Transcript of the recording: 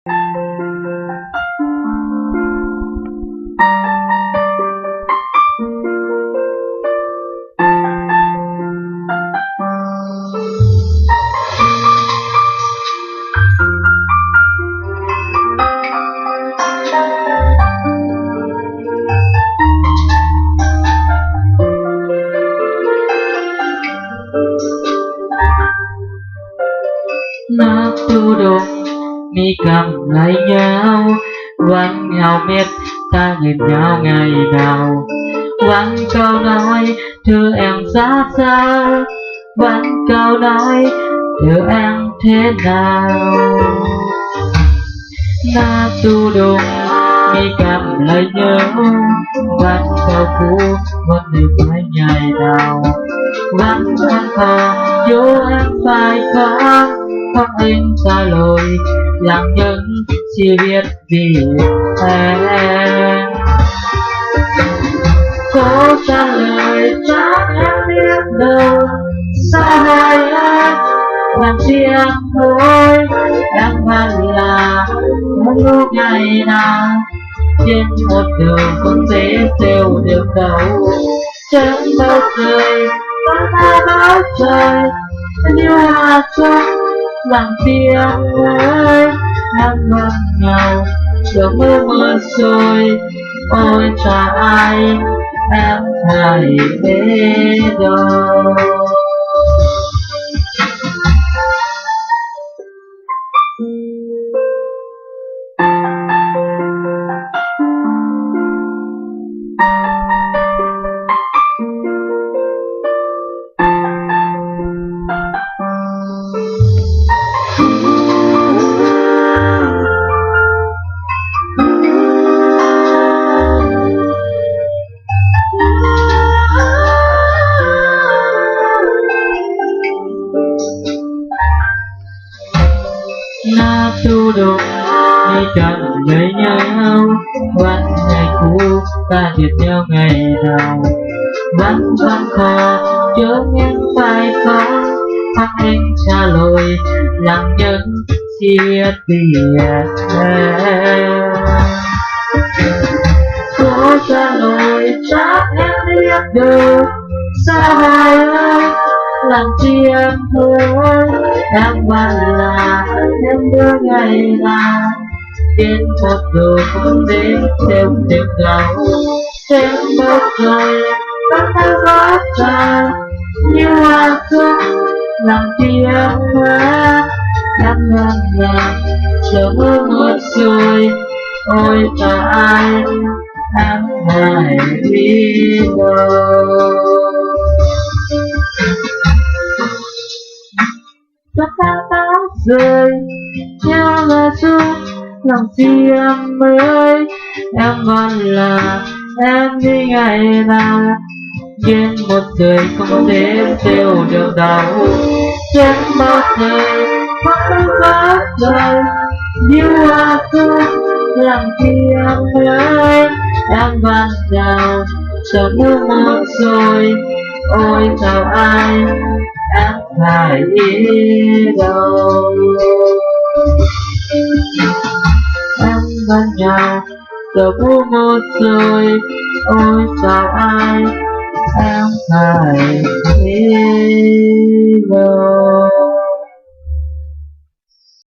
Nó thu đục mi cầm lấy nhau, quanh nhau biết ta nhìn nhau ngày nào. Quanh câu nói thương em xa sao, quanh câu nói thương em thế nào. Nó thu đục mi cầm lấy nhau, quanh câu cũ vẫn được mấy ngày nào. Quanh quanh còn dù em phải có anh xa lỗi làm những chỉ biết vì em. Cố trả lời chắc em biết đâu, sao hỏi em làm chi em thôi. Em vẫn là một lúc ngày nào trên một đường không dễ theo được đâu. Trên bầu trời ta báo trời như hạt trắng lặng tiếng ơi. Em ngọt ngào giọt mưa mưa rồi, ôi cha ai em hãy biết đâu. Nó thu đục mi cầm lấy nhau, quanh ngày cũ ta biết nhau ngày nào. Vẫn vẫn khó chớ em phải có hoặc anh trả lời làm những chi biết vì em. Cố trả lời chắc em biết được, sao hỏi em làm chi em thôi. Em vẫn là em đưa ngày nào trên một đường không đến theo được đâu. Trên bầu trời ta thấy gót trời như hoa xuân làm chi em hết. Em ngân ngàn chờ mưa mưa rồi, ôi trời ai em hãy biết đâu. Tất cả táo rơi theo là xuân lòng chi em ơi. Em vẫn là em đi ngày nào trên một đời không thể theo được đâu. Trên bầu trời không có trời như hoa xuân lòng chi em ơi. Em vẫn giàu chờ mưa mưa rồi, ôi chào ai em phải đi đâu. Em vẫn nhau giờ mưa mưa rồi, ôi chào ai em phải đi đâu.